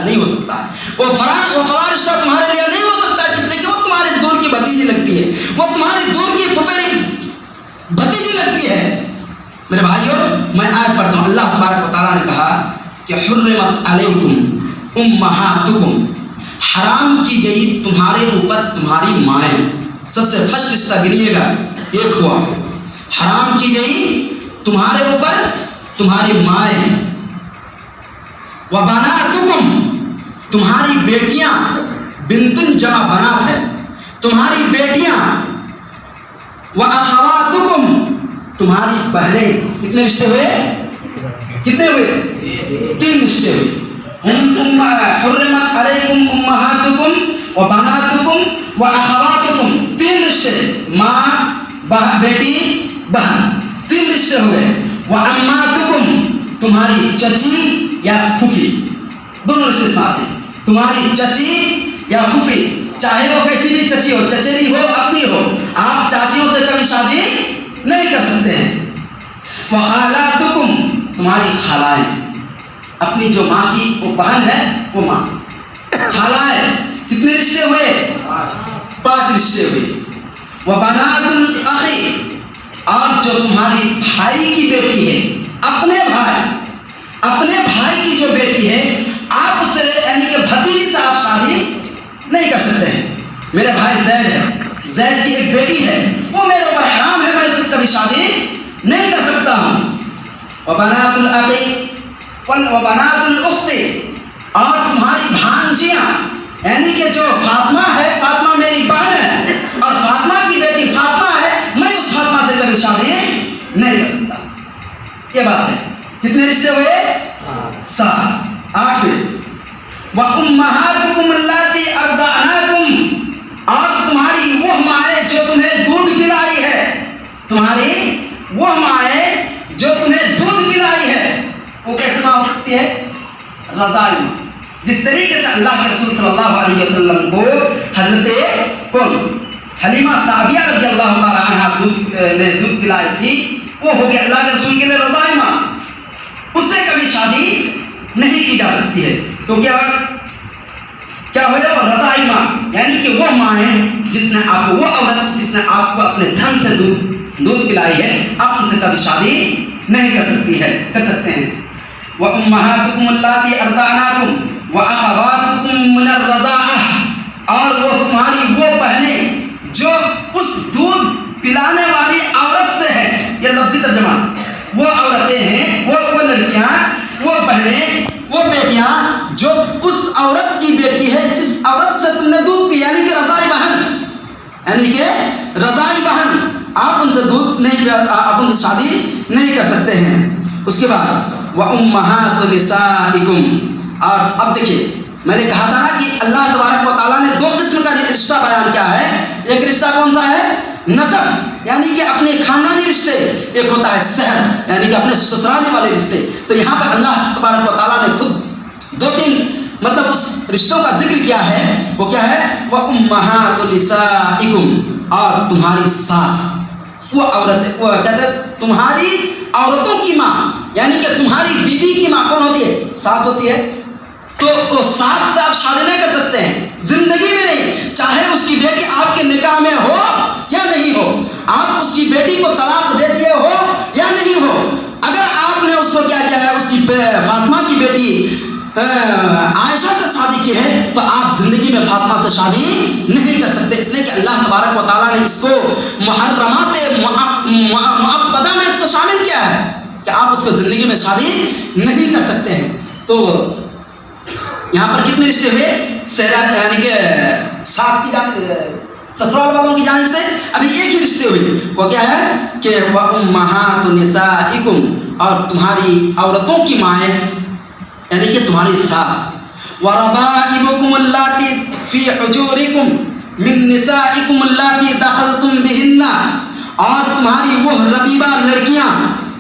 نہیں ہو سکتا ہے. وہ فلاں رشتہ تمہارے لیے نہیں ہو سکتا ہے، اس لیے کہ وہ تمہاری دور کی بھتیجی لگتی ہے، وہ تمہاری دور کی پھپھیری بھتیجی لگتی ہے. میرے بھائیوں، میں آیت پڑھتا ہوں. اللہ تبارک و تعالیٰ نے کہا کہ حرمت علیکم امہاتکم، حرام کی گئی تمہارے اوپر تمہاری مائیں. سب سے فرسٹ رشتہ گنیے گا ایک ہوا، حرام کی گئی تمہارے اوپر تمہاری مائیں. وبناتکم، تمہاری بیٹیاں، بنتن جمع بنات ہے، تمہاری بیٹیاں. واخواتکم، تمہاری بہنیں. کتنے رشتے ہوئے؟ کتنے ہوئے؟ 3 رشتے ہوئے. حرمت علیکم امہاتکم وبناتکم واخواتکم، 3 رشتے، ماں، بیٹی، بہن، 3 رشتے ہو گئے. وعماتکم، تمہاری چچی یا پھوپھی، دونوں رشتے ساتھ ہیں. تمہاری چچی یا پھوپھی، چاہے وہ کیسی بھی چچی ہو، چچیری ہو، اپنی ہو، آپ چاچیوں سے کبھی شادی نہیں کر سکتے ہیں. وخالاتکم، تمہاری خالائیں، اپنی جو ماں کی وہ بہن ہے وہ ماں. خالائیں کتنے رشتے ہوئے؟ 5 رشتے ہوئے. وبنات الاخ، اور جو تمہاری بھائی کی بیٹی ہے، اپنے بھائی کی جو بیٹی ہے، آپ اس سے یعنی کہ بھتیجی سے آپ شادی نہیں کر سکتے ہیں. میرے بھائی زید ہے، زید کی ایک بیٹی ہے، وہ میرے اوپر حرام ہے، میں اس سے کبھی شادی نہیں کر سکتا ہوں. وبنات الاخ وبنات الاخت، اور تمہاری بھانجیاں، یعنی کہ جو فاطمہ ہے، فاطمہ میری بہن ہے اور فاطمہ کی بیٹی فاطمہ ہے، میں اس فاطمہ سے کبھی شادی نہیں کر سکتا. یہ بات ہے. کتنے رشتے ہوئے؟ 7. 8. وَأُمَّهَاتُكُمُ اللَّاتِي أَرْضَعْنَاكُمْ، اور تمہاری وہ مائیں جو تمہیں دودھ پلائی ہے، تمہاری وہ مائیں جو تمہیں دودھ پلائی ہے. وہ کیسے ماں ہو سکتی ہے؟ رضاعی ماں. جس طریقے سے اللہ کے رسول صلی اللہ علیہ وسلم کو حضرت حلیمہ سعدیہ رضی اللہ تعالیٰ عنہ نے دودھ پلائی تھی، وہ ہو گیا اللہ کے رسول کے لیے رضاعی ماں. اس سے کبھی شادی نہیں کی جا سکتی ہے. تو کیا ہو جائے؟ وہ رضاعی ماں، یعنی کہ وہ ماں ہے جس نے آپ کو، وہ عورت جس نے آپ کو اپنے دھن سے دودھ پلائی ہے، آپ ان سے کبھی شادی نہیں کر سکتے ہیں. وَأُمَّهَاتُكُمُ اللَّاتِي أَرْضَعْنَاكُمْ وَأَخَوَاتُكُمْ مِنَ الرَّضَاعَةِ، اور وہ تمہاری وہ بہنیں جو اس دودھ پلانے والی عورت سے ہے. یہ لفظی ترجمہ، وہ عورتیں ہیں، وہ لڑکیاں، وہ بہنیں، وہ بیٹیاں جو اس عورت کی بیٹی ہے جس عورت سے تم نے دودھ پیا، یعنی کہ رضاعی بہن، یعنی کہ رضاعی بہن. آپ ان سے دودھ نہیں، آپ ان سے شادی نہیں کر سکتے ہیں. اس کے بعد وَأُمَّهَاتُ نِسَائِكُمْ، اور اب دیکھیے میں نے کہا تھا نا کہ اللہ تبارک و تعالیٰ نے 2 قسم کا رشتہ بیان کیا ہے. ایک رشتہ کون سا ہے؟ نسب، یعنی کہ اپنے خاندانی رشتے. ایک ہوتا ہے سحر، یعنی کہ اپنے سسرانے والے رشتے. تو یہاں پر اللہ تبارک و تعالیٰ نے خود 2-3 مطلب اس رشتوں کا ذکر کیا ہے. وہ کیا ہے؟ وَأُمَّهَاتُ نِسَائِكُمْ، اور تمہاری ساس، وہ عورت، وہ کہتے ہیں تمہاری عورتوں کی ماں، یعنی کہ تمہاری بیوی کی ماں کون ہوتی ہے؟ ساس ہوتی ہے. تو وہ ساس سے آپ شادی نہیں کر سکتے ہیں زندگی میں نہیں، چاہے اس کی بیٹی آپ کے نکاح میں ہو یا نہیں ہو، آپ اس کی بیٹی کو طلاق دے دیے ہو یا نہیں ہو. اگر آپ نے اس کو کیا کیا ہے، اس کی فاطمہ کی بیٹی عائشہ سے شادی کی ہے، تو آپ زندگی میں فاطمہ سے شادی نہیں کر سکتے. اس لیے کہ اللہ تبارک و تعالیٰ نے اس کو محرمات مؤبدہ میں اس کو شامل کیا ہے کہ آپ اس کو زندگی میں شادی نہیں کر سکتے ہیں. تو یہاں پر کتنے رشتے ہوئے؟ یعنی کہ ساس کی جانب، سسرال والوں کی جانب سے ابھی ایک ہی رشتے ہوئے. وہ کیا ہے کہ وَأُمَّهَاتُ نِسَائِكُمْ، اور تمہاری عورتوں کی مائیں، یعنی کہ تمہاری ساس. وَرَبَائِبُكُمُ اللَّاتِي فِي حُجُورِكُمْ مِن نِسَائِكُمُ اللَّاتِي دَخَلْتُمْ بِهِنَّ، اور تمہاری وہ ربیبہ لڑکیاں.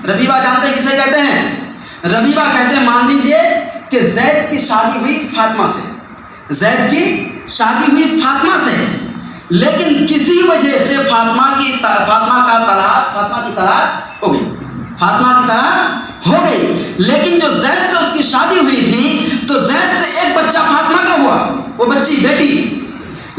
ربیبہ جانتے ہیں کسے کہتے ہیں؟ ربیبہ کہتے ہیں، مان لیجئے کہ زید کی شادی ہوئی فاطمہ سے، زید کی شادی ہوئی فاطمہ سے، لیکن کسی وجہ سے فاطمہ کی طلاق ہو گئی، فاطمہ کی طلاق ہو گئی. لیکن جو زید سے اس کی شادی ہوئی تھی، تو زید سے ایک بچہ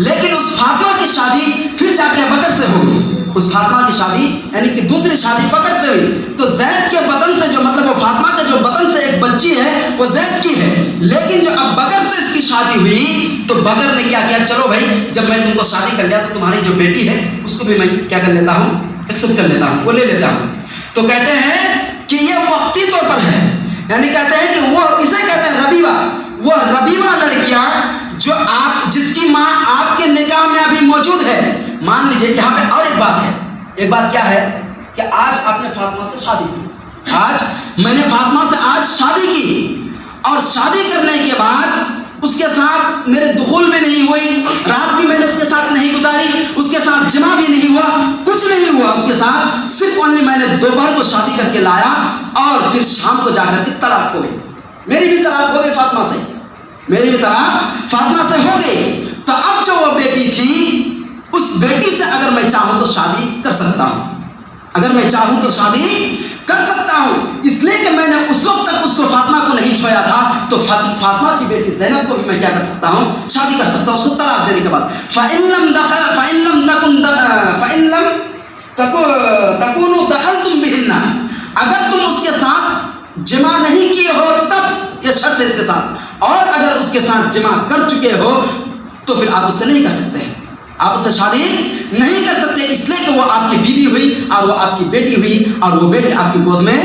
لیکن اس فاطمہ کی شادی پھر جا کے بکر سے ہو گئی. اس فاطمہ کی شادی یعنی کہ دوسری شادی بکر سے ہوئی. تو زید کے بدن سے جو مطلب وہ فاطمہ کے جو بدن سے ایک بچی ہے وہ زید کی ہے. لیکن جو اب بکر سے اس کی شادی ہوئی تو بکر نے کیا کیا, چلو بھائی جب میں تم کو شادی کر لیا تو تمہاری جو بیٹی ہے اس کو بھی میں کیا کر لیتا ہوں, ایکسپٹ کر لیتا ہوں, وہ لے لیتا ہوں. تو کہتے ہیں کہ یہ وقتی طور پر ہے, یعنی کہتے ہیں کہ وہ اسے کہتے ہیں ربیبہ. وہ ربیبہ لڑکیاں جو آپ جس کی ماں آپ کے نکاح میں ابھی موجود ہے. مان لیجئے یہاں پہ اور ایک بات ہے. ایک بات کیا ہے کہ آج آپ نے فاطمہ سے شادی کی, آج میں نے فاطمہ سے آج شادی کی, اور شادی کرنے کے بعد اس کے ساتھ میرے دخول بھی نہیں ہوئی, رات بھی میں نے اس کے ساتھ نہیں گزاری, اس کے ساتھ جمع بھی نہیں ہوا, کچھ نہیں ہوا اس کے ساتھ. صرف اونلی میں نے دوپہر کو شادی کر کے لایا اور پھر شام کو جا کر کے طلاق ہو گئی. میری بھی طلاق ہو گئی فاطمہ سے, میری بھی طلاق فاطمہ سے ہو گئی. تو اب جو وہ بیٹی تھی اس بیٹی سے اگر میں چاہوں تو شادی کر سکتا ہوں, اگر میں چاہوں تو شادی کر سکتا ہوں. اس لیے کہ میں نے اس وقت تک اس کو فاطمہ کو نہیں چھویا تھا, تو فاطمہ کی بیٹی زینب کو بھی میں کیا کر سکتا ہوں, شادی کر سکتا ہوں اس کو طلاق دینے کے بعد. فَإِن لَمْ تَكُونُوا دَخَلْتُمْ بِهِنَّ, اگر تم اس کے ساتھ جمع نہیں کیے ہو تب یہ شرط ہے اس کے ساتھ, اور اگر اس کے ساتھ جمع کر چکے ہو تو پھر آپ اس سے نہیں کر سکتے ہیں, آپ اس سے شادی نہیں کر سکتے. اس لیے کہ وہ آپ کی بیوی ہوئی اور وہ آپ کی بیٹی ہوئی اور وہ بیٹی آپ کی گود میں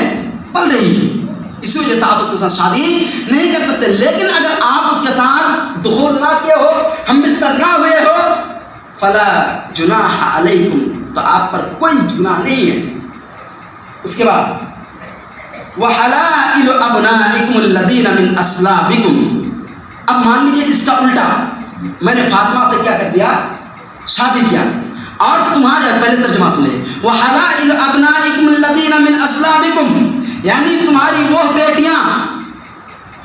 پل رہی ہے, اسی وجہ سے آپ اس کے ساتھ شادی نہیں کر سکتے. لیکن اگر آپ اس کے ساتھ دخول نہ کیے ہو, ہم بستر نہ ہوئے ہو, فلا جناح علیکم, تو آپ پر کوئی گناہ نہیں ہے. اس کے بعد وحلائل ابنائکم الذین من اصلابکم. اب مان لیجیے اس کا الٹا, میں نے فاطمہ سے کیا کر دیا, شادی کیا, اور تمہارے پہلے ترجمہ سنیں, وحلائل ابنائکم الذین من اصلابکم, یعنی تمہاری وہ بیٹیاں,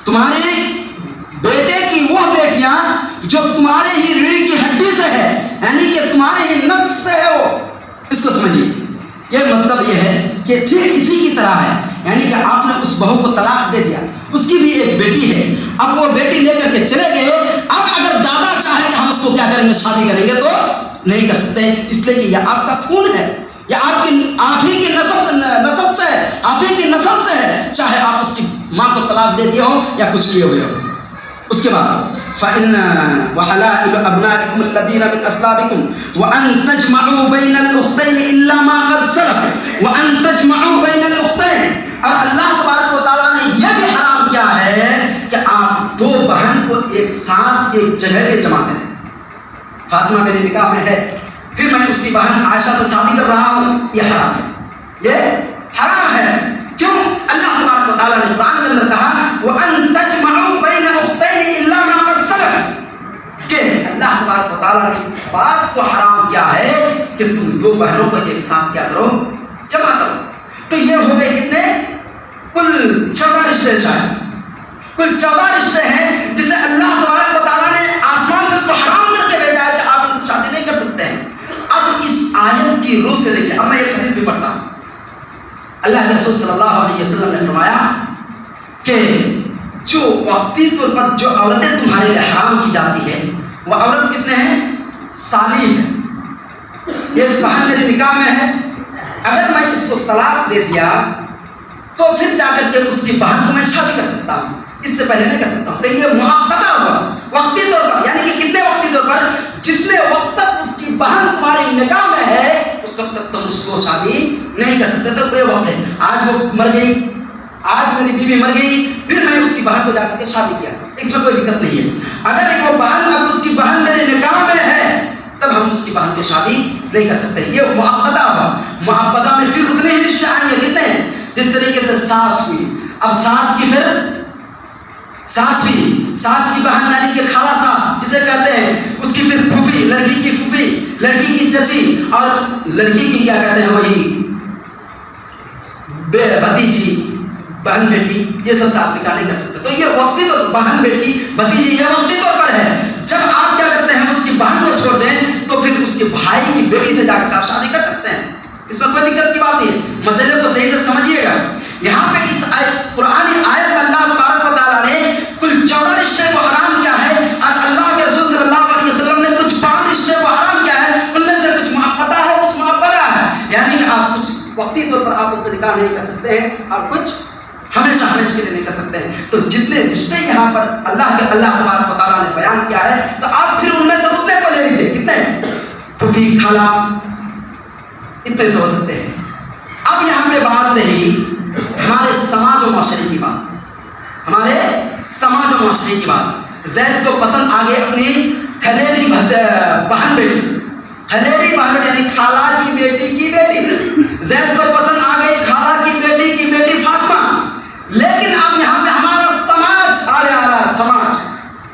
تمہارے بیٹے کی وہ بیٹیاں جو تمہارے ہی ریڑھ کی ہڈی سے ہے, یعنی کہ تمہارے ہی نفس سے ہے وہ. اس کو سمجھیے, یہ مطلب یہ ہے کہ ٹھیک اسی کی طرح ہے, یعنی کہ آپ نے اس بہو کو طلاق دے دیا, اس کی بھی ایک بیٹی ہے, اب وہ بیٹی لے کر کے چلے گئے. اب اگر دادا چاہے کہ ہم اس کو کیا کریں گے, شادی کریں گے, تو نہیں کر سکتے, اس لیے کہ یہ آپ کا خون ہے, یہ آپ ہی کی نسب سے ہے, آپ ہی کی نسل سے ہے, چاہے آپ اس کی ماں کو طلاق دے دیے ہو یا کچھ کیے ہوئے ہو. اس کے بعد فَإِنَّ وَحَلَائِلُ أَبْنَائِكُمُ الَّذِينَ مِنْ أَصْلَابِكُمْ وَأَن تَجْمَعُوا بَيْنَ الْأُخْتَيْنِ إِلَّا مَا قَدْ سَلَفَ وَأَن تَجْمَعُوا بَيْنَ الْأُخْتَيْنِ. اور اللہ تبارک و تعالیٰ نے یہ بھی حرام کیا ہے کہ آپ دو بہن کو ایک ساتھ ایک جگہ پہ جمع کریں. فاطمہ میرے نکاح میں ہے, پھر میں اس کی بہن عائشہ سے شادی کر رہا ہوں, یہ حرام ہے, یہ حرام ہے. کیوں؟ اللہ تبارک و تعالیٰ نے قرآن کے اندر کہا وَأَن تَجْمَعُوا بَيْنَ الْأُخْتَيْنِ إِلَّا مَا قَدْ سَلَفَ, کہ اللہ تبارک و تعالیٰ نے اس بات کو حرام کیا ہے کہ تم دو بہنوں کو ایک ساتھ کیا کرو, جمع کرو. تو یہ ہو گئے کتنے, کل 14 رشتے, شاید کل 14 رشتے ہیں جسے اللہ تبارک و تعالیٰ نے آسمان سے اس کو حرام کر کے بھیجا ہے کہ آپ ان سے شادی نہیں کر سکتے ہیں. اب اس آیت کی روح سے دیکھیں, اب میں ایک حدیث بھی پڑھتا ہوں. اللہ کے رسول صلی اللہ علیہ وسلم نے فرمایا کہ جو وقتی طور پر جو عورتیں تمہارے لیے حرام کی جاتی ہے وہ عورت کتنے ہیں, صالح ہے. ایک بہن میرے نکاح میں ہے, اگر میں اس کو طلاق دے دیا تو پھر جا کر کے اس کی بہن کو میں شادی کر سکتا ہوں, اس سے پہلے نہیں کر سکتا ہوں. تو یہ معقدہ ہوا وقتی طور پر, یعنی کہ کتنے وقتی طور پر, جتنے وقت تک اس کی بہن تمہاری نکاح میں ہے اس وقت تک تم اس کو شادی نہیں کر سکتے. تو کوئی وقت ہے, آج وہ مر گئی, آج میری بیوی مر گئی, پھر میں اس کی بہن کو جا کر کے شادی کیا, اس میں کوئی دقت نہیں ہے. اگر وہ بہن, اگر اس کی بہن میرے نکاح میں ہے تب ہم اس کی بہن کو شادی نہیں کر سکتے. یہ معقدہ ہوا. معقدہ میں پھر اتنے ہی رشتے آئیں گے, کتنے, جس طریقے سے ساس ہوئی, اب ساس کی پھر ساس ہوئی, ساس کی بہن یعنی کہ خالہ ساس جسے کہتے ہیں, اس کی پھر پھوپھی, لڑکی کی پھوپھی, لڑکی کی چچی, اور لڑکی کی کیا کہتے ہیں وہی بھتیجی, بہن بیٹی, یہ سب سے آپ نکاح نہیں کر سکتے. تو یہ وقتی طور پر بہن بیٹی بھتیجی یہ وقتی طور پر ہے. جب آپ کیا کرتے ہیں, اس کی بہن کو چھوڑ دیں تو پھر اس کے بھائی کی بیٹی سے جا کر آپ شادی کر سکتے ہیں, اس میں کوئی دقت کی بات نہیں ہے. مسئلے کو صحیح سے سمجھیے گا. یہاں پہ اس قرآنی آیت میں اللہ تبارک و تعالیٰ نے کل 14 رشتے کو حرام کیا ہے, اور اللہ کے رسول صلی اللہ علیہ وسلم نے کچھ 5 اللہ تبارک و تعالیٰ نے بیان کیا ہے تو آپ پھر ان میں سے اتنے کو لے لیجیے. کتنے؟ پھوپھی خالہ اتنے سے ہو سکتے ہیں. اب یہاں پہ بات رہی ہمارے سماج و معاشرے کی بات. ہمارے سماج و معاشرے کی بات. زید کو پسند آ گئی اپنی خلیری بہن بیٹی, خلیری بہن بیٹی یعنی خالہ کی بیٹی کی بیٹی. زید کو پسند آ گئی خالہ کی بیٹی فاطمہ. لیکن اب یہاں پہ ہمارا سماج آڑے آ رہا. سماج,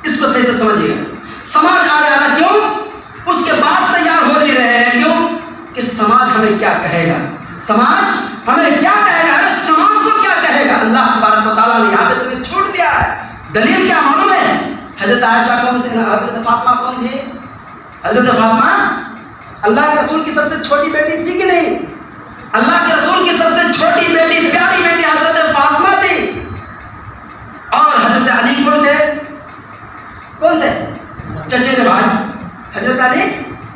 اس کو صحیح سے سمجھیے گا, سماج آڑے آ رہا. کیوں؟ اس کے بعد تیار ہو نہیں رہے ہیں. کیوں کہ سماج ہمیں کیا کہے گا, سماج ہمیں کیا کہے گا. ارے سماج کو کیا کہے گا؟ اللہ تبارک و تعالیٰ نے یہاں پہ تمہیں چھوٹ دیا ہے. دلیل کیا معلوم ہے؟ حضرت عائشہ کون تھی؟ حضرت فاطمہ کون تھی؟ حضرت فاطمہ اللہ کے رسول کی سب سے چھوٹی بیٹی تھی کہ نہیں؟ اللہ کے رسول کی سب سے چھوٹی بیٹی, پیاری بیٹی حضرت فاطمہ تھی. اور حضرت علی کون تھے؟ کون تھے؟ چچیرے بھائی. حضرت علی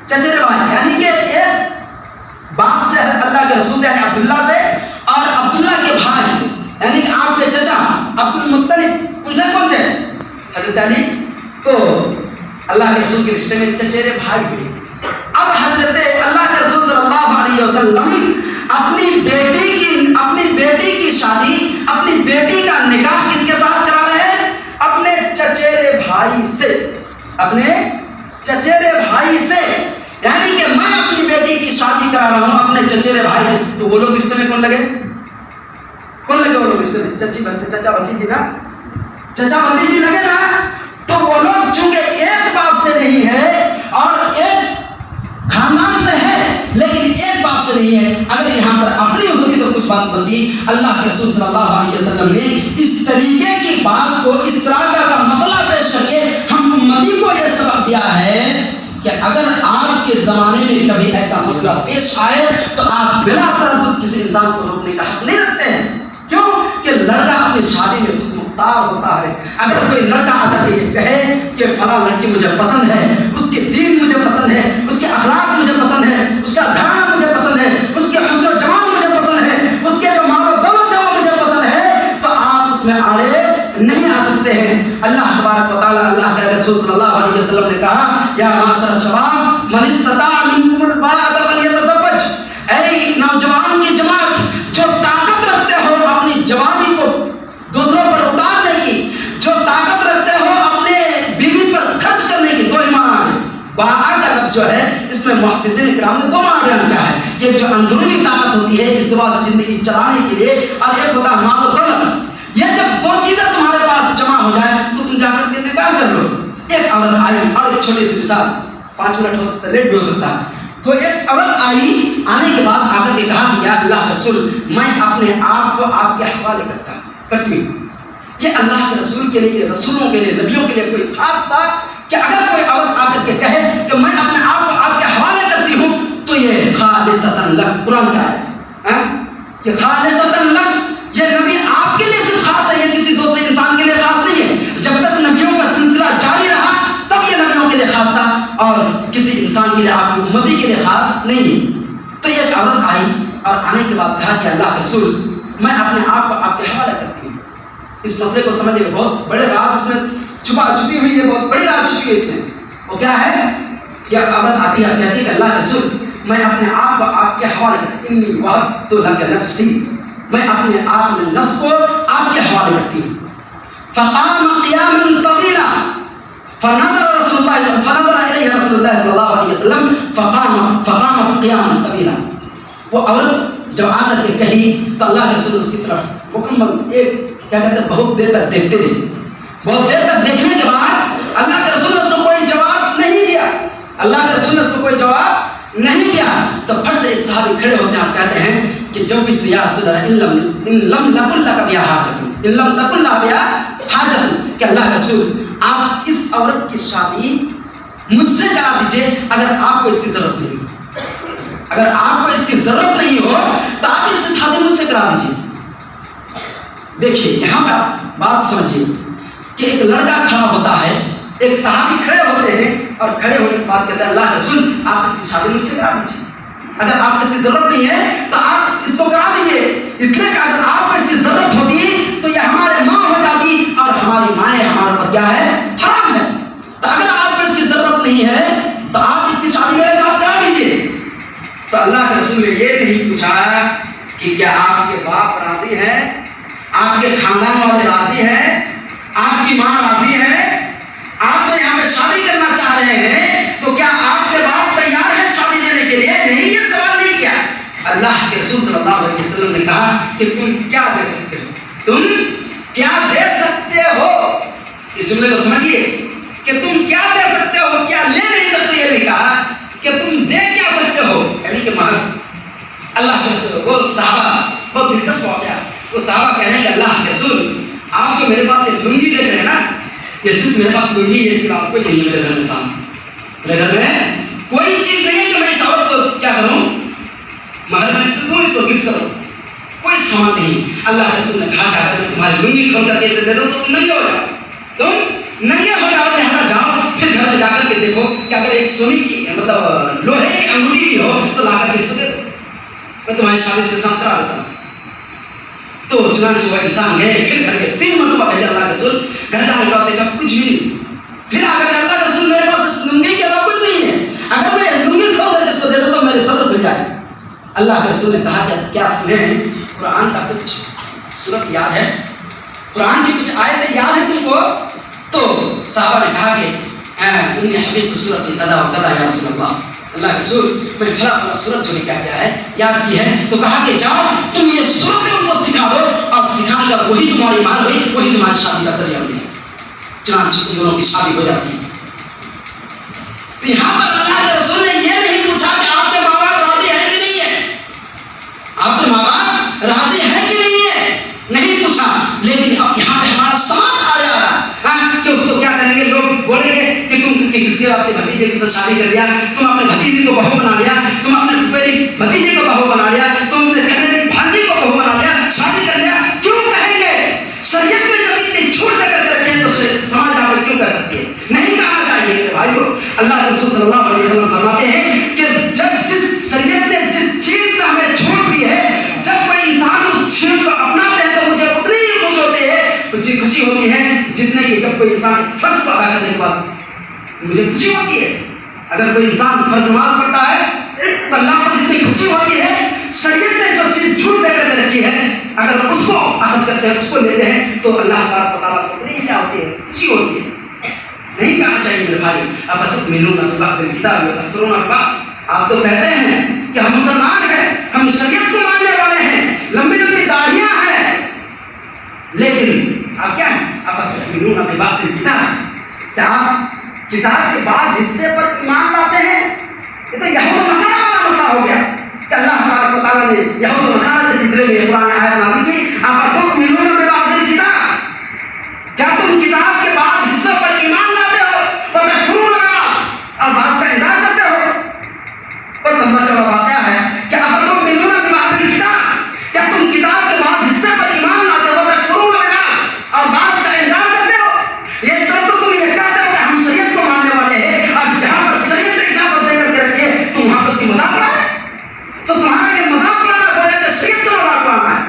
چچیرے بھائی, یعنی کہ ایک باپ سے اللہ کے رسول یعنی عبداللہ سے, اور عبداللہ کے بھائی یعنی کہ آپ کے چچا عبد المطلب ان سے کون تھے؟ حضرت علی. تو اللہ کے رسول کے رشتے میں چچیرے بھائی ہوئے. اب حضرت اللہ کے رسول صلی اللہ علیہ وسلم اپنی بیٹی کی شادی, اپنی بیٹی کا نکاح کس کے ساتھ کرا رہے ہیں؟ اپنے چچیرے بھائی سے. اپنے چچیرے بھائی سے, یعنی کہ میں اپنی بیٹی کی شادی کرا رہا ہوں اپنے چچیرے بھائی سے. تو وہ لوگ رشتے میں کون لگے وہ لوگ رشتے میں چچا بھتیجی نا, چچا بھتیجی لگے نا. تو وہ لوگ چونکہ ایک باپ سے نہیں ہے اور ایک خاندان سے ہے لیکن ایک باپ سے نہیں ہے. اگر یہاں پر اپنی ہوتی تو کچھ بات بنتی. اللہ کے رسول صلی اللہ علیہ وسلم نے اس طریقے کی بات کو, اس طرح کا مسئلہ پیش کر کے ہم امتی کو یہ سبق دیا ہے کہ اگر آپ کے زمانے میں کبھی ایسا مسئلہ پیش آئے تو آپ بلا تردد کسی انسان کو روکنے کا حق نہیں رکھتے ہیں. کیوں کہ لڑکا اپنی شادی میں خود مختار ہوتا ہے. اگر کوئی لڑکا آ کر کے یہ کہے کہ فلاں لڑکی مجھے پسند ہے, اس کے دین مجھے پسند ہے, اس کے اخلاق مجھے پسند ہے, اس کا گھرانہ مجھے پسند ہے, اس کے حسن و جمال مجھے پسند ہے, اس کے جو مال و دولت ہے وہ مجھے پسند ہے, تو آپ اس میں آڑے نہیں آ سکتے ہیں. اللہ تبارک و تعالیٰ, اللہ کے رسول صلی اللہ علیہ وسلم نے کہا یا معاشر الشباب من استطاع منکم الباءۃ فلیتزوج. اے نوجوان کی جماعت جو طاقت رکھتے ہو اپنی جوانی کو دوسروں پر اتارنے کی, جو طاقت رکھتے ہو اپنے بیوی پر خرچ کرنے کی. دو ایمان باء کا لفظ جو ہے اس میں محدثین کرام نے دو معنی بیان کیا ہے. ایک جو اندرونی طاقت ہوتی ہے ازدواج زندگی چلانے کے لیے, اور ایک ہوتا ہے مال و دولت. یہ جب دو چیزیں تمہارے پاس جمع ہو جائے تو تم جا کر کے نکاح کر لو. ایک عورت آئی, اور ایک چھوٹی سی مثال 5 منٹ ہو سکتا ہے, لیٹ بھی ہو سکتا ہے. تو ایک عورت آئی, آنے کے بعد آ کر کے کہا کہ یا اللہ کے رسول میں اپنے آپ کو آپ کے حوالے کرتی ہوں. یہ اللہ کے رسول کے لیے, رسولوں کے لیے, نبیوں کے لیے کوئی خاص تھا کہ اگر کوئی عورت آ کر کے کہے کہ میں اپنے آپ کو آپ کے حوالے کرتی ہوں تو یہ خالصۃ لک, قرآن کا ہے کہ خالصۃ لک. یہ نبی آپ کے لیے صرف خاص ہے, یہ کسی دوسرے انسان کے لیے خاص نہیں ہے. جب تک نبیوں کا سلسلہ جاری رہا تب یہ نبیوں کے لیے خاص تھا, اور کسی انسان کے لیے, آپ کی امتی کے لیے خاص نہیں ہے. تو ایک عورت آئی اور آنے کے بعد کہا کہ اللہ کے رسول میں اپنے آپ کو آپ کے حوالے کرتی ہوں. اس مسئلے کو سمجھے, بہت بڑے راز اس میں چھپی ہوئی ہے, بہت بڑی راز چھپی ہوئی اس میں. وہ کیا ہے کہ عورت آتی ہے کہتی ہے کہ اللہ کے رسول میں اپنے آپ کو آپ کے حوالے کرتی ہوں. انی وہبت لک نفسی, میں اپنے آپ میں نفس کو آپ کے حوالے کرتی ہوں. فقام قیاما طویلا فنظر الیہ رسول اللہ صلی اللہ علیہ وسلم فقام قیاما طویلا. وہ عورت جب آ کر کے کہی تو اللہ کے رسول اس کی طرف مکمل ایک کیا کہتے ہیں بہت دیر تک دیکھتے رہے. بہت دیر تک دیکھنے کے بعد اللہ کے رسول نے اس کو کوئی جواب نہیں دیا. اللہ کے رسول نے اس کو کوئی جواب نہیں دیا. تو پھر سے ایک صحابی کھڑے ہوتے ہیں اور کہتے ہیں کہ جب اس یا رسول اللہ ان لم نقل لک بیا حاجت, ان لم تقل لک بیا حاجت, کہ اللہ کے رسول آپ اس عورت کی شادی مجھ سے کرا دیجئے اگر آپ کو اس کی ضرورت نہیں ہو. اگر آپ کو اس کی ضرورت نہیں ہو تو آپ اس کی شادی مجھ سے کرا دیجئے. دیکھیے یہاں پہ آپ بات سمجھیے کہ ایک لڑکا کھڑا ہوتا ہے, ایک صحابی کھڑے ہوتے ہیں اور کھڑے ہونے کے بعد کہتے ہیں اللہ کے رسول آپ اس کی شادی مجھ سے کرا دیجیے. اگر آپ کو اس کی ضرورت نہیں ہے تو آپ اس کو کرا دیجیے. اس لیے کہ اگر آپ کو اس کی ضرورت ہوتی تو یہ ہمارے ماں ہو جاتی اور ہماری مائیں ہمارے اوپر کیا ہے؟ حرام ہے. تو اگر آپ کو اس کی ضرورت نہیں ہے تو آپ اس کی شادی میرے ساتھ کرا لیجیے. تو اللہ کے رسول نے یہ نہیں پوچھا کہ کیا آپ کے باپ راضی ہیں، آپ کے خاندان والے راضی ہیں، آپ کی ماں راضی ہے، آپ تو یہاں پہ شادی کرنا چاہ رہے ہیں تو کیا آپ کے باپ تیار ہے شادی دینے کے لیے؟ نہیں، یہ سوال نہیں کیا. اللہ کے رسول صلی اللہ علیہ وسلم نے کہا کہ تم کیا دے سکتے ہو، تم کیا دے سکتے ہو. اس جملے کو سمجھیے کہ تم کیا دے سکتے ہو، کیا لے نہیں سکتے. یہ نہیں کہا کہ تم دے کیا سکتے ہو، یعنی کہ مہر. اللہ کے رسول وہ صحابہ بہت دلچسپ ہو گیا. وہ صحابہ کہہ رہے ہیں کہ اللہ کے رسول آپ جو میرے پاس یہ لنگی دیکھ رہے ہیں نا، یہ صرف میرے پاس لنگی ہے، اس کے علاوہ کوئی نہیں ہے میرے گھر میں. سامنے میرے گھر میں کوئی چیز نہیں ہے کہ میں اس عورت کو کیا کروں، مہر میں تم اس کو گفٹ کرو، کوئی سامان نہیں. اللہ کے رسول نے کہا کہ اگر میں تمہاری لنگی کھول کر کے اسے دے دوں تو تم ننگے ہو جاؤ، تم ننگے ہو جاؤ. لہٰذا جاؤ پھر گھر میں جا کر کے دیکھو کہ اگر ایک سونے کی مطلب لوہے کی انگوٹھی بھی ہو تو لا کر کے اس کو دے دو، میں تمہاری شادی سے ساتھ کرا دیتا ہوں. تو چنانچہ وہ انسان گئے، پھر گھر کے 3 مرتبہ بھیجا اللہ کے رسول. گھر جانے کے بعد دیکھا کچھ بھی نہیں. پھر اگر اللہ کے رسول میرے پاس لنگی کے علاوہ کچھ نہیں ہے، اگر میں لنگی کھول کر کے اس کو دے دوں تو میرے صدر کھل جائے. اللہ کے رسول نے کہا کہ کیا تمہیں قرآن کا کچھ سورت یاد ہے، قرآن کی کچھ آیتیں یاد ہے تم کو؟ تو صحابہ نے کہا کہ انی حفظت سورۃ کذا و کذا یا رسول اللہ. اللہ کے رسول میں فلاں فلاں سورت جو لکھا گیا ہے یاد کی ہے. تو کہا کہ جاؤ تم یہ سورتیں ان کو سکھا دو، اور سکھانے کا وہی تمہاری مال ہوئی، وہی تمہاری شادی کا ذریعہ ہوئی. چنانچہ ان دونوں کی شادی ہو جاتی ہے. یہاں پر اللہ کے رسول نے یہ نہیں پوچھا کہ آپ کے ماں باپ راضی ہیں کہ نہیں ہے، آپ کے ماں باپ راضی ہیں کہ نہیں ہے، نہیں پوچھا. لیکن اب یہاں پہ ہمارا سماج آ جا رہا ہے کہ اس کو کیا کریں گے، لوگ بولیں گے کہ تم کس کے آپ کے بھتیجے کے ساتھ شادی کر لیا، تم اپنے بھتیجے کو بہو بنا لیا، تم اپنے بھتیجے کو بہو بنا لیا، تم اپنے بھانجے کو بہو بنا لیا، شادی کر لیا. کیوں کہیں گے؟ شریعت میں جب اتنی چھوٹ دے کر کے رکھیں تو سماج آپ کیوں کہہ سکتی ہے؟ نہیں کہنا چاہیے کہ بھائیو. اللہ کے رسول صلی اللہ علیہ وسلم فرماتے ہیں کہ جب جس شریعت نے جس چیز میں ہمیں چھوٹ دی ہے، جب کوئی انسان اس چھوٹ کو اپناتے ہیں تو مجھے اتنی ہی خوش ہوتی ہے، مجھے خوشی ہوتی ہے جتنے کہ جب کوئی انسان فرض کو ادا کرنے کے بعد مجھے خوشی ہوتی ہے. اگر کوئی انسان فرض نماز پڑھتا ہے تو اللہ کو جتنی خوشی ہوتی ہے، شریعت نے جو چیز چھوٹ دے کر کے رکھی ہے اگر اس کو اخذ کرتے ہیں، اس کو لیتے ہیں تو اللہ تبارک و تعالیٰ کو اتنی کیا ہوتی ہے، خوشی ہوتی ہے. نہیں کہنا چاہیے میرے بھائی افتؤمنون ببعض الکتاب وتکفرون ببعض. آپ تو کہتے ہیں کہ ہم مسلمان ہیں، ہم شریعت کو ماننے والے ہیں، لمبی لمبی داڑھیاں ہیں، لیکن آپ کیا ہیں؟ افتؤمنون ببعض الکتاب، کیا آپ کتاب کے بعض حصے پر ایمان لاتے ہیں؟ یہ تو یہود و نصارہ والا مسئلہ ہو گیا کہ اللہ تبارک و تعالیٰ نے یہود و نصارہ کے سلسلے میں قرآن آیت نازل کی افتؤمنون ببعض الکتاب، کیا تم کتاب کے بعض حصوں پر ایمان لاتے ہو وتکفرون ببعض، اور بعض کا انکار کرتے ہو؟ اور لمبا چوڑا واقعہ ہے کہ افتؤمنون ببعض الکتاب، کیا تم کتاب کے بعض حصے پر ایمان لاتے ہو وتکفرون ببعض، اور بعض کا انکار کرتے ہو؟ یہ تو تم یہ کہتے ہو کہ ہم شریعت کو ماننے والے ہیں، اور جہاں پر شریعت نے اجازت دے کر کے رکھی ہے تم وہاں پر اس کی مذاق اڑا ہے. تو تمہارا یہ مذاق اڑانا گویا کہ شریعت کا مذاق اڑانا ہے.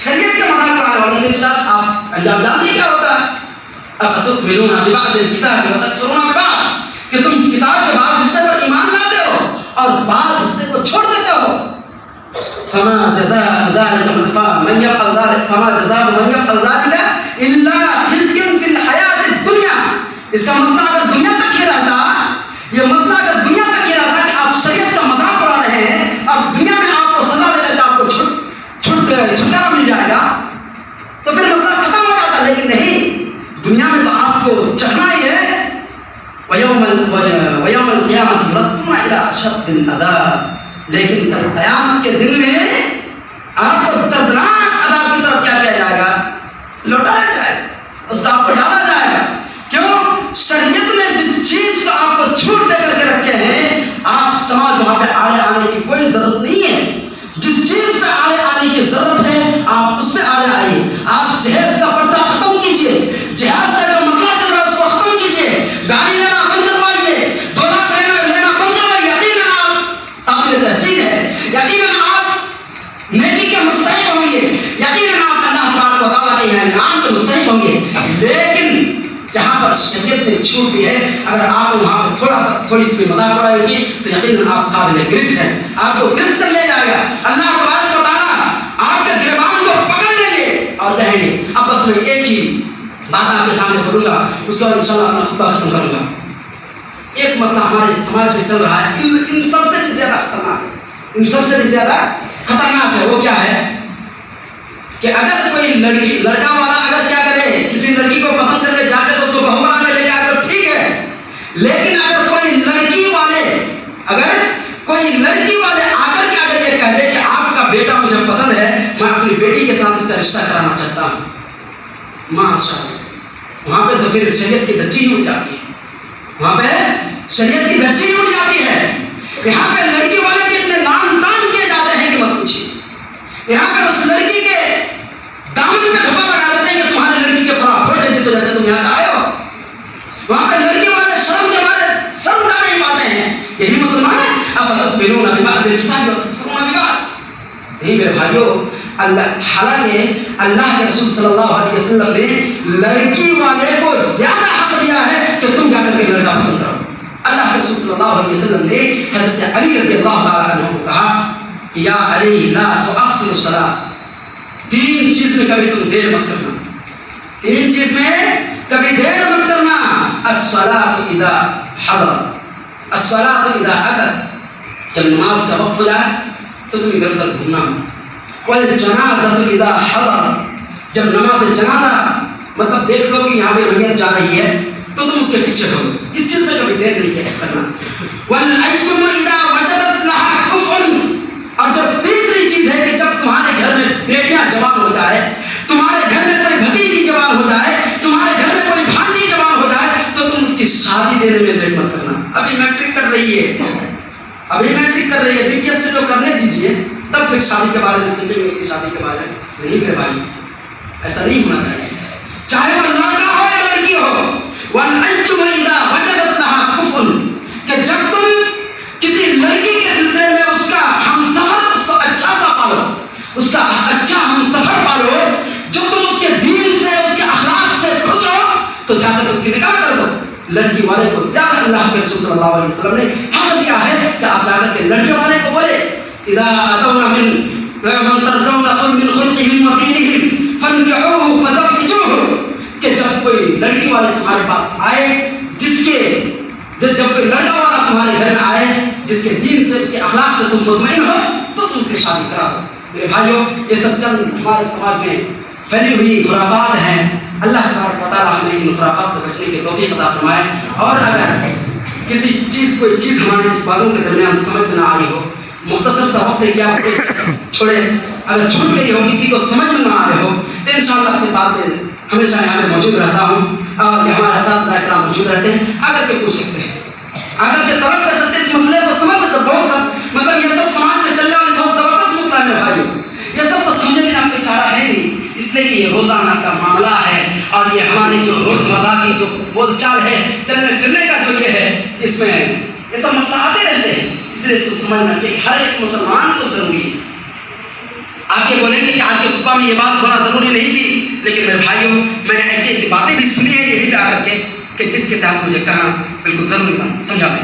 شریعت کے مذاق اڑانے والوں کے ساتھ آپ انجام جانتے کیا ہوتا ہے؟ افتؤمنون ببعض الکتاب وتکفرون ببعض، کہ تم کتاب کے بعض حصے پر ایمان لاتے ہو اور بعض حصے کو چھوڑ دیتے ہو. فما جزاء ذلك من يفعل ذلك فما جزاء من يفعل ذلك الا خزي في الحياة الدنيا. اس کا مسئلہ اگر دنیا تک ہی رہتا، یہ مسئلہ اگر دنیا تک ہی رہتا کہ آپ شریعت کا مذاق اڑا رہے ہیں اور دنیا میں آپ کو سزا دے کر کے آپ کو چھٹکارا مل جائے گا تو پھر مسئلہ ختم ہو جاتا. لیکن نہیں، دنیا میں تو آپ کو چکھنا ہی ہے. وَيَوْمَ الْقِيَامَةِ يُرَدُّونَ إِلَىٰ أَشَدِّ الْعَذَابِ، لیکن کل قیامت کے دن میں آپ کو دردناک عذاب کی طرف کیا کیا جائے گا؟ لوٹایا جائے گا، اس کا آپ کو ڈالا جائے گا. کیوں؟ شریعت میں جس چیز کو آپ کو چھوٹ دے کر کے رکھے ہیں، آپ سماج وہاں پہ آڑے آنے کی کوئی ضرورت نہیں ہے. جس چیز پہ آڑے آنے کی ضرورت ہے آپ اس پہ آڑے آئیے. آپ جہیز کا پردہ ختم کیجیے، جہاز کا جو مسئلہ چل رہا ہے اس کو ختم کیجیے، گاڑی لینا بند کروائیے، 2 لاکھ لینا بند کروائیے. یقیناً آپ قابل تحسین ہے، یقیناً آپ نیکی کے مستحق ہوئیے، اور شریعت نے چھوٹ دی ہے. اگر آپ نے وہاں پہ تھوڑی سی مذاق اڑائی ہوگی تو یقیناً آپ قابل گرفت ہیں. آپ کو گرفت کر لے جائے گا. اللہ تبارک و تعالیٰ آپ کے گریبان کو پکڑ لیں گے اور کہیں گے. اب بس میں ایک ہی بات آپ کے سامنے بولوں گا, اس کے بعد انشاءاللہ اپنا خطبہ ختم کروں گا. ایک مسئلہ ہمارے سماج میں چل رہا ہے, ان سب سے بھی زیادہ خطرناک ہے, ان سب سے بھی زیادہ خطرناک ہے. وہ کیا ہے کہ اگر کوئی لڑکا والا اگر کیا کرے, کسی لڑکی کو پسند کر کے جا کر اس کو بہو بنا کے لے جائے تو ٹھیک ہے, لیکن اگر کوئی لڑکی والے آ کر کے اگر یہ کہہ دے کہ آپ کا بیٹا مجھے پسند ہے, میں اپنی بیٹی کے ساتھ اس کا رشتہ کرانا چاہتا ہوں, ماشاء اللہ, وہاں پہ تو پھر شریعت کی دھجی ہی اٹھ جاتی ہے. وہاں پہ شریعت کی دھجی ہی اٹھ جاتی ہے. یہاں پہ لڑکی والے کے اتنے لان تان کیے جاتے ہیں کہ مت پوچھیے. یہاں پہ اس لڑکی کے دامن پہ دھپا لگا دیتے ہیں کہ تمہاری لڑکی کے فلاں کھوٹ ہے جس وجہ سے تم یہاں آئے ہو. وہاں پہ لڑکی والے شرم کے مارے سر اٹھا نہیں پاتے ہیں. یہی مسلمان ہے. اب تؤمنون ببعض الکتاب وتکفرون ببعض. نہیں میرے بھائیو, حالانکہ اللہ کے رسول صلی اللہ علیہ وسلم نے لڑکی والے کو زیادہ حق دیا ہے کہ تم جا کر کے لڑکا پسند کرو. اللہ کے رسول صلی اللہ علیہ وسلم نے حضرت علی رضی اللہ تعالیٰ عنہ کو کہا کہ یا علی لا تؤخر الثلاث, 3 چیز میں کبھی تم دیر مت کرنا, 3 چیز میں کبھی دیر مت کرنا. الصلاۃ اذا حضرت, الصلاۃ اذا اتت, جب نماز کا وقت ہو جائے تو تم ادھر ادھر گھومنا. والجنازۃ اذا حضرت, جب نماز جنازہ مطلب دیکھ لو کہ یہاں پہ میت جا رہی ہے تو تم اس کے پیچھے ہو, اس چیز میں کبھی دیر نہیں کرنا. والایم اذا وجدت لها کفر, اور جب تیسری چیز ہے کہ جب تمہارے گھر میں بیٹیاں جوان ہو جائے, تمہارے گھر میں کوئی بھتیجی جوان ہو جائے, تمہارے گھر میں کوئی بھانجی جوان ہو جائے تو تم اس کی شادی دینے میں لیٹ مت کرنا. ابھی میٹرک کر رہی ہے, بی پی ایس سے جو کرنے دیجیے, تب پھر شادی کے بارے میں سوچیں گے, اس کی شادی کے بارے میں. نہیں میرے بھائی, ایسا نہیں ہونا چاہیے, چاہے وہ لڑکا ہو یا لڑکی ہو. والایم اذا وجدت لها کفر, کہ جب تم کسی لڑکی کے سلسلے میں اس کا ہمسفر, اس کو اچھا سا پالو, اس کا اچھا ہمسفر پالو, جو تم اس کے دین سے, اس کے اخلاق سے خوش ہو, تو جا کر اس کی نکاح کر دو. لڑکی والے کو زیادہ اللہ کے رسول صلی اللہ علیہ وسلم نے حق دیا ہے کہ آپ جا کر کے لڑکے والے کو بولے اذا اتونا من ترضون من خلقهم ودينهم فانكحوه فزوجوه, کہ جب کوئی لڑکی والے تمہارے پاس آئے, جب کوئی لڑکا والا تمہارے گھر میں آئے جس کے دین سے, اس کے اخلاق سے تم مطمئن ہو, تو تم اس کی شادی کرا دو. میرے بھائیوں, یہ سب چند ہمارے سماج میں پھیلی ہوئی خرافات ہیں. اللہ تبارک و تعالیٰ ہمیں ان خرافات سے بچنے کی توفیق عطا فرمائے. اور اگر کسی چیز کوئی چیز ہمارے اس باتوں کے درمیان سمجھ میں نہ آئی ہو, مختصر سا وقت ہے کیا چھوڑے, اگر چھوٹ گئی ہو, کسی کو سمجھ میں نہ آئے ہو, تو انشاءاللہ اپنی بات میں ہمیشہ یہاں پہ موجود رہتا ہوں, اور ہمارے اساتذہ کرام موجود رہتے ہیں. اگر کہ پوچھ سکتے ہیں, اگر کہ طلب کر سکتے اس مسئلے کو سمجھ سکتے, بہت مطلب یہ سب سماج میں چلنے والی بہت زبردست مسئلہ ہے میرے بھائیوں. یہ سب تو سمجھنے میں آپ کو چارہ ہے نہیں, اس لیے کہ یہ روزانہ کا معاملہ ہے, اور یہ ہماری جو روزمرہ کی جو بول چال ہے, چلنے پھرنے کا جو یہ ہے, اس میں یہ سب مسئلہ آتے رہتے ہیں. اس لیے اس کو سمجھنا چاہیے, ہر ایک مسلمان کو ضروری ہے. آپ یہ بولیں گے کہ آج کے خطبہ میں یہ بات ہونا ضروری نہیں تھی, لیکن میرے بھائیوں میں نے ایسی ایسی باتیں بھی سنی ہیں یہی جا کر کے کہ جس کے تحت مجھے کہنا بالکل ضروری تھا, سمجھا میں.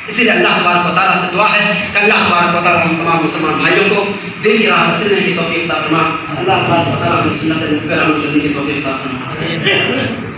اسی لیے اللہ تبارک و تعالیٰ سے دعا ہے کہ اللہ تبارک و تعالیٰ ہم تمام مسلمان بھائیوں کو دین کی راہ پر چلنے کی توفیق عطا فرما. اللہ تبارک و تعالیٰ ہمیں سنت نبوی پر عمل کرنے کی توفیق عطا فرما.